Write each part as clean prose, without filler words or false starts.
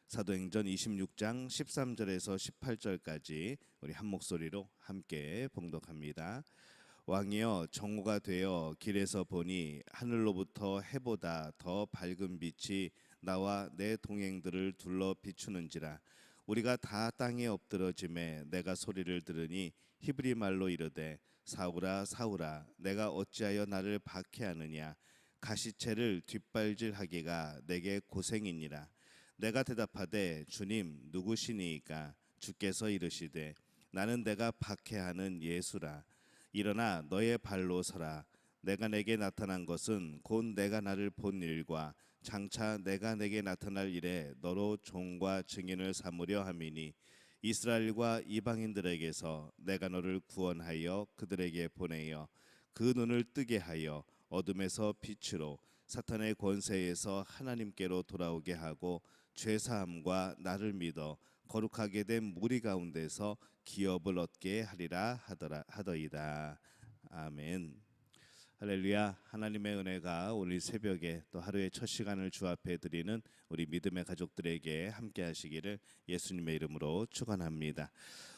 사도행전 26장 13절에서 18절까지 우리 한 목소리로 함께 봉독합니다. 왕이여, 정오가 되어 길에서 보니 하늘로부터 해보다 더 밝은 빛이 나와 내 동행들을 둘러 비추는지라. 우리가 다 땅에 엎드러짐에 내가 소리를 들으니 히브리 말로 이르되, 사울아 사울아, 내가 어찌하여 나를 박해하느냐. 가시체를 뒷발질하기가 내게 고생이니라. 내가 대답하되, 주님 누구시니이까? 주께서 이르시되, 나는 내가 박해하는 예수라. 일어나 너의 발로 서라. 내가 내게 나타난 것은 곧 내가 나를 본 일과 장차 내가 내게 나타날 일에 너로 종과 증인을 삼으려 함이니, 이스라엘과 이방인들에게서 내가 너를 구원하여 그들에게 보내어 그 눈을 뜨게 하여 어둠에서 빛으로, 사탄의 권세에서 하나님께로 돌아오게 하고, 죄사함과 나를 믿어 거룩하게 된 무리 가운데서 기업을 얻게 하리라 하더이다. 아멘. 할렐루야. 하나님의 은혜가 오늘 새벽에 또 하루의 첫 시간을 주 앞에 드리는 우리 믿음의 가족들에게 함께 하시기를 예수님의 이름으로 축원합니다.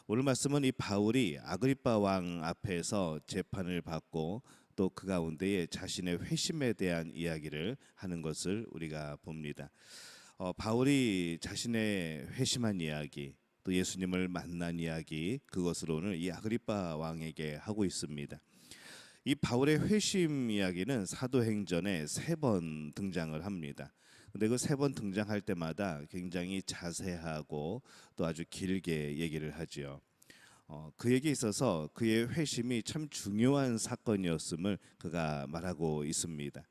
오늘 말씀은 이 바울이 아그리빠 왕 앞에서 재판을 받고 또 그 가운데에 자신의 회심에 대한 이야기를 하는 것을 우리가 봅니다. 바울이 자신의 회심한 이야기, 또 예수님을 만난 이야기, 그것을 오늘 이 아그리빠 왕에게 하고 있습니다. 이 바울의 회심 이야기는 사도행전에 3번 등장을 합니다. 근데 그 3번 등장할 때마다 굉장히 자세하고 또 아주 길게 얘기를 하지요. 그에게 있어서 그의 회심이 참 중요한 사건이었음을 그가 말하고 있습니다.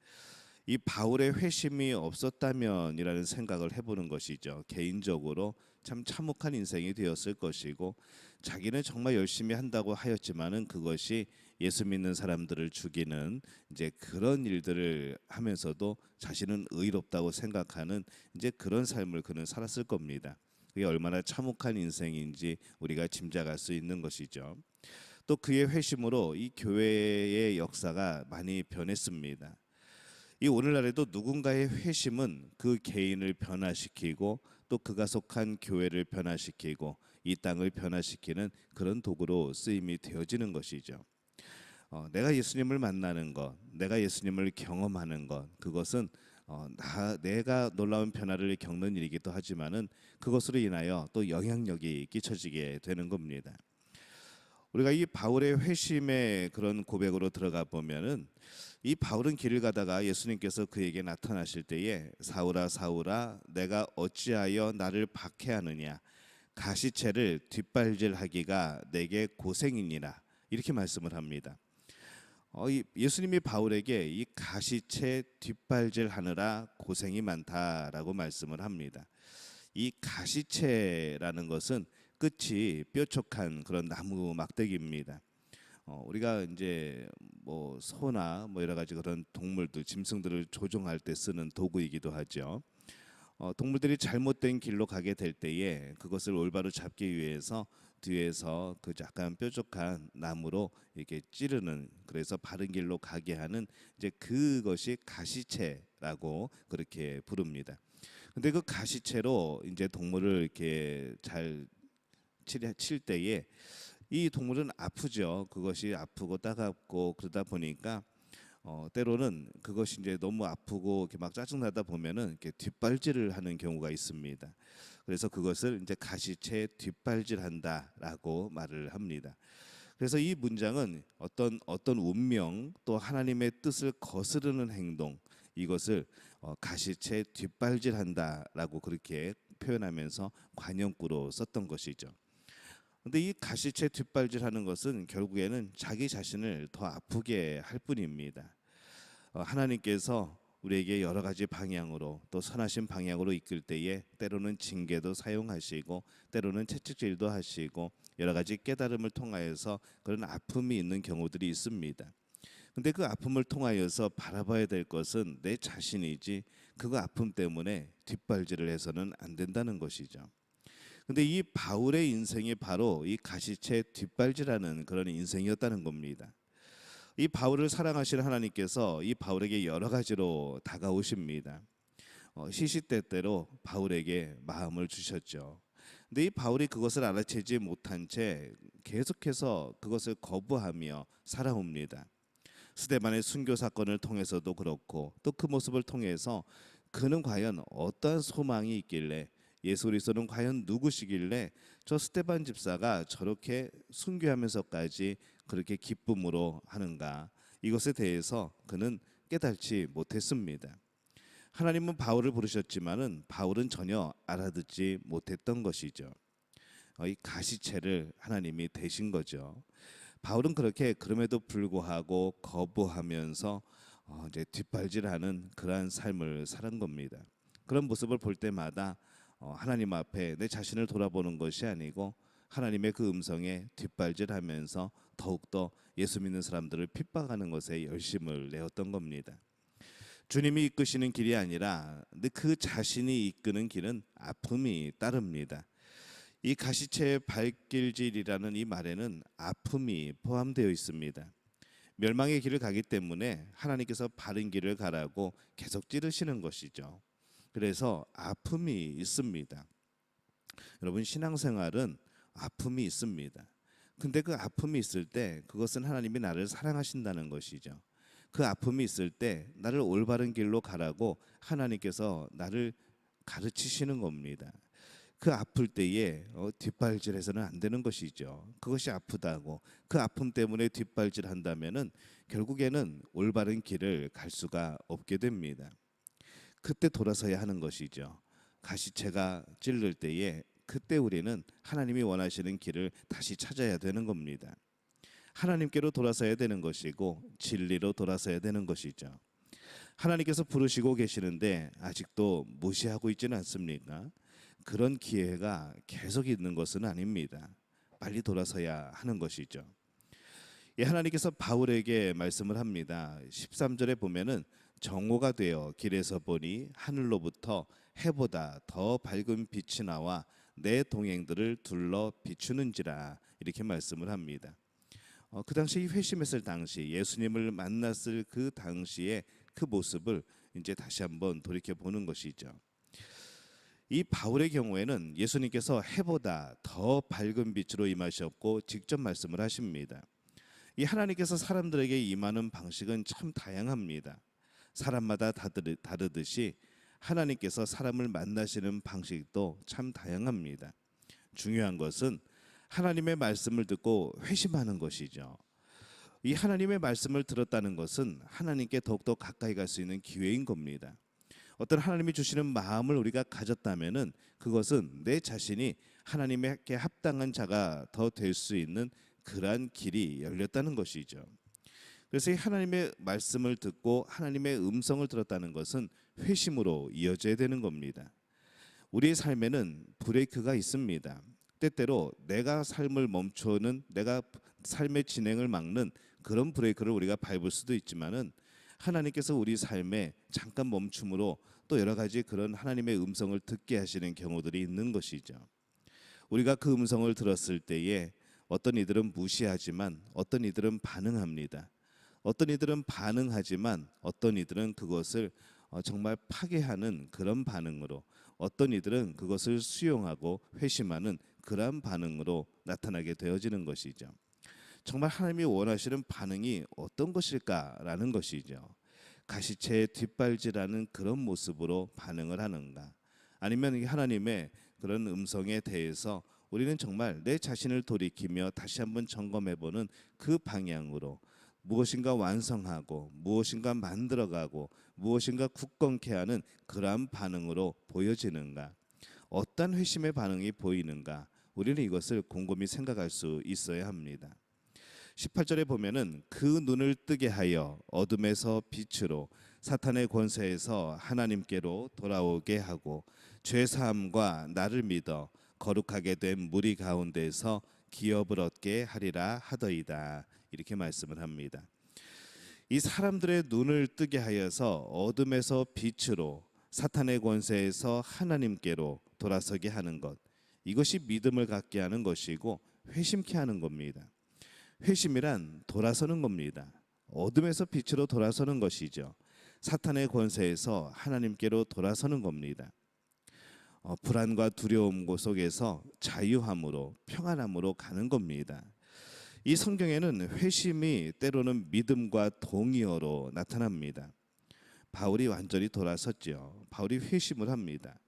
이 바울의 회심이 없었다면이라는 생각을 해보는 것이죠. 개인적으로 참 참혹한 인생이 되었을 것이고, 자기는 정말 열심히 한다고 하였지만은 그것이 예수 믿는 사람들을 죽이는 이제 그런 일들을 하면서도 자신은 의롭다고 생각하는 이제 그런 삶을 그는 살았을 겁니다. 그게 얼마나 참혹한 인생인지 우리가 짐작할 수 있는 것이죠. 또 그의 회심으로 이 교회의 역사가 많이 변했습니다. 이 오늘날에도 누군가의 회심은 그 개인을 변화시키고 또 그가 속한 교회를 변화시키고 이 땅을 변화시키는 그런 도구로 쓰임이 되어지는 것이죠. 내가 예수님을 만나는 것, 내가 예수님을 경험하는 것, 그것은 내가 놀라운 변화를 겪는 일이기도 하지만은 그것으로 인하여 또 영향력이 끼쳐지게 되는 겁니다. 우리가 이 바울의 회심의 그런 고백으로 들어가 보면은, 이 바울은 길을 가다가 예수님께서 그에게 나타나실 때에, 사울아 사울아, 내가 어찌하여 나를 박해하느냐. 가시체를 뒷발질하기가 내게 고생이니라. 이렇게 말씀을 합니다. 예수님이 바울에게 이 가시체 뒷발질하느라 고생이 많다라고 말씀을 합니다. 이 가시체라는 것은 끝이 뾰족한 그런 나무 막대기입니다. 우리가 이제 뭐 소나 뭐 여러 가지 그런 동물들, 짐승들을 조종할 때 쓰는 도구이기도 하죠. 동물들이 잘못된 길로 가게 될 때에 그것을 올바로 잡기 위해서 뒤에서 그 약간 뾰족한 나무로 이렇게 찌르는, 그래서 바른 길로 가게 하는 이제 그것이 가시체라고 그렇게 부릅니다. 근데 그 가시체로 이제 동물을 이렇게 잘 칠 때에 이 동물은 아프죠. 그것이 아프고 따갑고 그러다 보니까 때로는 그것이 이제 너무 아프고 이렇게 막 짜증나다 보면은 이렇게 뒷발질을 하는 경우가 있습니다. 그래서 그것을 이제 가시체 뒷발질한다라고 말을 합니다. 그래서 이 문장은 어떤 운명 또 하나님의 뜻을 거스르는 행동, 이것을 가시체 뒷발질한다라고 그렇게 표현하면서 관용구로 썼던 것이죠. 근데 이 가시체 뒷발질하는 것은 결국에는 자기 자신을 더 아프게 할 뿐입니다. 하나님께서 우리에게 여러 가지 방향으로 또 선하신 방향으로 이끌 때에 때로는 징계도 사용하시고 때로는 채찍질도 하시고 여러 가지 깨달음을 통하여서 그런 아픔이 있는 경우들이 있습니다. 근데 그 아픔을 통하여서 바라봐야 될 것은 내 자신이지, 그 아픔 때문에 뒷발질을 해서는 안 된다는 것이죠. 근데 이 바울의 인생이 바로 이 가시체 뒷발질하는 그런 인생이었다는 겁니다. 이 바울을 사랑하시는 하나님께서 이 바울에게 여러 가지로 다가오십니다. 시시때때로 바울에게 마음을 주셨죠. 근데 이 바울이 그것을 알아채지 못한 채 계속해서 그것을 거부하며 살아옵니다. 스데반의 순교 사건을 통해서도 그렇고 또 그 모습을 통해서 그는 과연 어떠한 소망이 있길래, 예수 그리스도는 과연 누구시길래 저 스데반 집사가 저렇게 순교하면서까지 그렇게 기쁨으로 하는가, 이것에 대해서 그는 깨닫지 못했습니다. 하나님은 바울을 부르셨지만은 바울은 전혀 알아듣지 못했던 것이죠. 이 가시체를 하나님이 대신 거죠. 바울은 그렇게 그럼에도 불구하고 거부하면서 이제 뒷발질하는 그러한 삶을 살은 겁니다. 그런 모습을 볼 때마다 하나님 앞에 내 자신을 돌아보는 것이 아니고 하나님의 그 음성에 뒷발질하면서 더욱더 예수 믿는 사람들을 핍박하는 것에 열심을 내었던 겁니다. 주님이 이끄시는 길이 아니라 그 자신이 이끄는 길은 아픔이 따릅니다. 이 가시체의 발길질이라는 이 말에는 아픔이 포함되어 있습니다. 멸망의 길을 가기 때문에 하나님께서 바른 길을 가라고 계속 찌르시는 것이죠. 그래서 아픔이 있습니다. 여러분, 신앙생활은 아픔이 있습니다. 근데 그 아픔이 있을 때 그것은 하나님이 나를 사랑하신다는 것이죠. 그 아픔이 있을 때 나를 올바른 길로 가라고 하나님께서 나를 가르치시는 겁니다. 그 아플 때에 뒷발질해서는 안 되는 것이죠. 그것이 아프다고 그 아픔 때문에 뒷발질한다면은 결국에는 올바른 길을 갈 수가 없게 됩니다. 그때 돌아서야 하는 것이죠. 가시체가 찔릴 때에 그때 우리는 하나님이 원하시는 길을 다시 찾아야 되는 겁니다. 하나님께로 돌아서야 되는 것이고 진리로 돌아서야 되는 것이죠. 하나님께서 부르시고 계시는데 아직도 무시하고 있지는 않습니까? 그런 기회가 계속 있는 것은 아닙니다. 빨리 돌아서야 하는 것이죠. 하나님께서 바울에게 말씀을 합니다. 13절에 보면은 정오가 되어 길에서 보니 하늘로부터 해보다 더 밝은 빛이 나와 내 동행들을 둘러 비추는지라, 이렇게 말씀을 합니다. 그 당시 회심했을 당시, 예수님을 만났을 그 당시의 그 모습을 이제 다시 한번 돌이켜 보는 것이죠. 이 바울의 경우에는 예수님께서 해보다 더 밝은 빛으로 임하셨고 직접 말씀을 하십니다. 이 하나님께서 사람들에게 임하는 방식은 참 다양합니다. 사람마다 다르듯이 하나님께서 사람을 만나시는 방식도 참 다양합니다. 중요한 것은 하나님의 말씀을 듣고 회심하는 것이죠. 이 하나님의 말씀을 들었다는 것은 하나님께 더욱더 가까이 갈 수 있는 기회인 겁니다. 어떤 하나님이 주시는 마음을 우리가 가졌다면은 그것은 내 자신이 하나님께 합당한 자가 더 될 수 있는 그러한 길이 열렸다는 것이죠. 그래서 이 하나님의 말씀을 듣고 하나님의 음성을 들었다는 것은 회심으로 이어져야 되는 겁니다. 우리의 삶에는 브레이크가 있습니다. 때때로 내가 삶을 멈추는, 내가 삶의 진행을 막는 그런 브레이크를 우리가 밟을 수도 있지만은 하나님께서 우리 삶에 잠깐 멈춤으로 또 여러 가지 그런 하나님의 음성을 듣게 하시는 경우들이 있는 것이죠. 우리가 그 음성을 들었을 때에 어떤 이들은 무시하지만 어떤 이들은 반응합니다. 어떤 이들은 반응하지만 어떤 이들은 그것을 정말 파괴하는 그런 반응으로, 어떤 이들은 그것을 수용하고 회심하는 그러한 반응으로 나타나게 되어지는 것이죠. 정말 하나님이 원하시는 반응이 어떤 것일까라는 것이죠. 가시체의 뒷발질하는 그런 모습으로 반응을 하는가, 아니면 하나님의 그런 음성에 대해서 우리는 정말 내 자신을 돌이키며 다시 한번 점검해보는 그 방향으로 무엇인가 완성하고 무엇인가 만들어가고 무엇인가 굳건케 하는 그러한 반응으로 보여지는가, 어떤 회심의 반응이 보이는가, 우리는 이것을 곰곰이 생각할 수 있어야 합니다. 18절에 보면은 그 눈을 뜨게 하여 어둠에서 빛으로 사탄의 권세에서 하나님께로 돌아오게 하고 죄 사함과 나를 믿어 거룩하게 된 무리 가운데서 기업을 얻게 하리라 하더이다, 이렇게 말씀을 합니다. 이 사람들의 눈을 뜨게 하여서 어둠에서 빛으로 사탄의 권세에서 하나님께로 돌아서게 하는 것, 이것이 믿음을 갖게 하는 것이고 회심케 하는 겁니다. 회심이란 돌아서는 겁니다. 어둠에서 빛으로 돌아서는 것이죠. 사탄의 권세에서 하나님께로 돌아서는 겁니다. 불안과 두려움 속에서 자유함으로 평안함으로 가는 겁니다. 이 성경에는 회심이 때로는 믿음과 동의어로 나타납니다. 바울이 완전히 돌아섰죠. 바울이 회심을 합니다.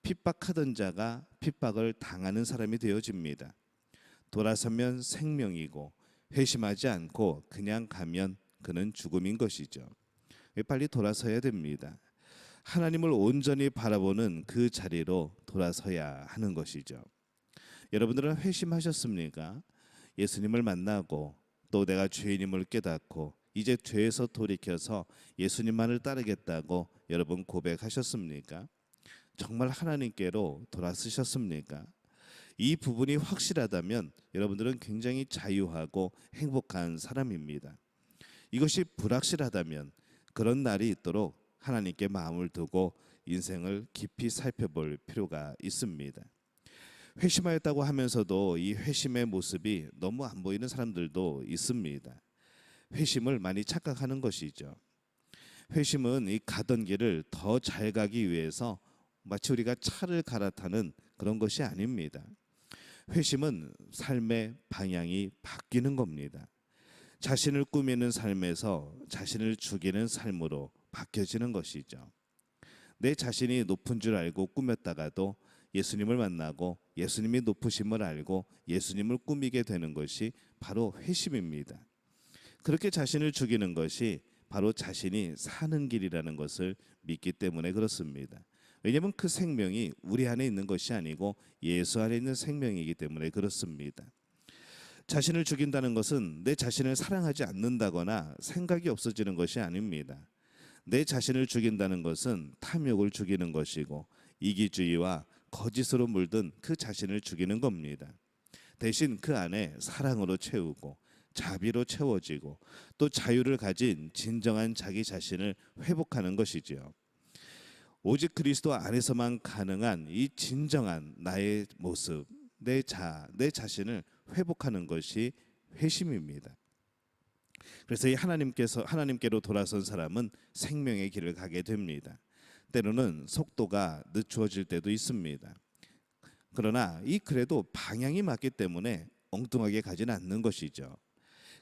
핍박하던 자가 핍박을 당하는 사람이 되어집니다. 돌아서면 생명이고 회심하지 않고 그냥 가면 그는 죽음인 것이죠. 빨리 돌아서야 됩니다. 하나님을 온전히 바라보는 그 자리로 돌아서야 하는 것이죠. 여러분들은 회심하셨습니까? 예수님을 만나고 또 내가 죄인임을 깨닫고 이제 죄에서 돌이켜서 예수님만을 따르겠다고 여러분 고백하셨습니까? 정말 하나님께로 돌아서셨습니까? 이 부분이 확실하다면 여러분들은 굉장히 자유하고 행복한 사람입니다. 이것이 불확실하다면 그런 날이 있도록 하나님께 마음을 두고 인생을 깊이 살펴볼 필요가 있습니다. 회심하였다고 하면서도 이 회심의 모습이 너무 안 보이는 사람들도 있습니다. 회심을 많이 착각하는 것이죠. 회심은 이 가던 길을 더 잘 가기 위해서 마치 우리가 차를 갈아타는 그런 것이 아닙니다. 회심은 삶의 방향이 바뀌는 겁니다. 자신을 꾸미는 삶에서 자신을 죽이는 삶으로 바뀌어지는 것이죠. 내 자신이 높은 줄 알고 꾸몄다가도 예수님을 만나고 예수님이 높으심을 알고 예수님을 꾸미게 되는 것이 바로 회심입니다. 그렇게 자신을 죽이는 것이 바로 자신이 사는 길이라는 것을 믿기 때문에 그렇습니다. 왜냐하면 그 생명이 우리 안에 있는 것이 아니고 예수 안에 있는 생명이기 때문에 그렇습니다. 자신을 죽인다는 것은 내 자신을 사랑하지 않는다거나 생각이 없어지는 것이 아닙니다. 내 자신을 죽인다는 것은 탐욕을 죽이는 것이고 이기주의와 거짓으로 물든 그 자신을 죽이는 겁니다. 대신 그 안에 사랑으로 채우고 자비로 채워지고 또 자유를 가진 진정한 자기 자신을 회복하는 것이지요. 오직 그리스도 안에서만 가능한 이 진정한 나의 모습, 내 자신을 회복하는 것이 회심입니다. 그래서 이 하나님께로 돌아선 사람은 생명의 길을 가게 됩니다. 때로는 속도가 늦추어질 때도 있습니다. 그러나 그래도 방향이 맞기 때문에 엉뚱하게 가지는 않는 것이죠.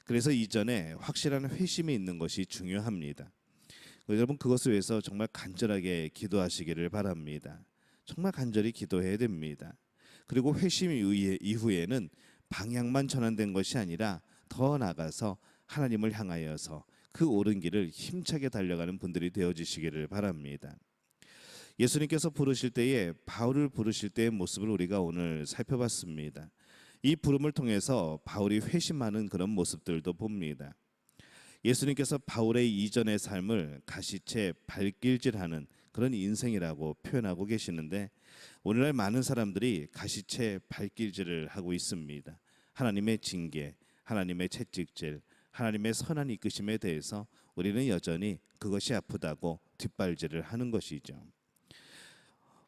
그래서 이전에 확실한 회심이 있는 것이 중요합니다. 여러분 그것을 위해서 정말 간절하게 기도하시기를 바랍니다. 정말 간절히 기도해야 됩니다. 그리고 회심 이후에는 방향만 전환된 것이 아니라 더 나아가서 하나님을 향하여서 그 옳은 길을 힘차게 달려가는 분들이 되어주시기를 바랍니다. 예수님께서 부르실 때에 바울을 부르실 때의 모습을 우리가 오늘 살펴봤습니다. 이 부름을 통해서 바울이 회심하는 그런 모습들도 봅니다. 예수님께서 바울의 이전의 삶을 가시채 발길질하는 그런 인생이라고 표현하고 계시는데 오늘날 많은 사람들이 가시채 발길질을 하고 있습니다. 하나님의 징계, 하나님의 채찍질, 하나님의 선한 이끄심에 대해서 우리는 여전히 그것이 아프다고 뒷발질을 하는 것이죠.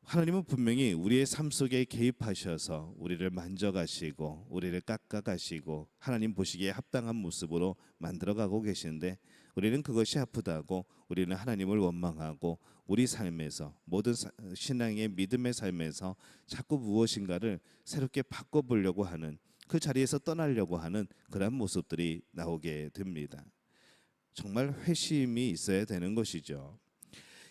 하나님은 분명히 우리의 삶 속에 개입하셔서 우리를 만져가시고 우리를 깎아가시고 하나님 보시기에 합당한 모습으로 만들어가고 계시는데 우리는 그것이 아프다고 우리는 하나님을 원망하고 우리 삶에서 모든 신앙의 믿음의 삶에서 자꾸 무엇인가를 새롭게 바꿔보려고 하는 그 자리에서 떠나려고 하는 그런 모습들이 나오게 됩니다. 정말 회심이 있어야 되는 것이죠.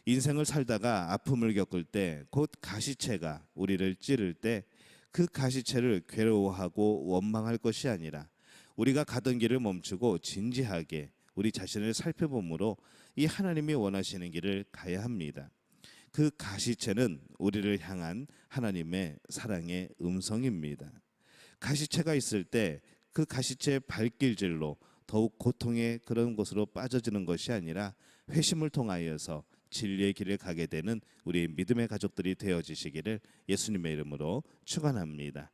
인생을 살다가 아픔을 겪을 때 곧 가시채가 우리를 찌를 때 그 가시채를 괴로워하고 원망할 것이 아니라 우리가 가던 길을 멈추고 진지하게 우리 자신을 살펴봄으로 이 하나님이 원하시는 길을 가야 합니다. 그 가시채는 우리를 향한 하나님의 사랑의 음성입니다. 가시채가 있을 때 그 가시채의 발길질로 더욱 고통의 그런 곳으로 빠져지는 것이 아니라 회심을 통하여서 진리의 길을 가게 되는 우리 믿음의 가족들이 되어지시기를 예수님의 이름으로 축원합니다.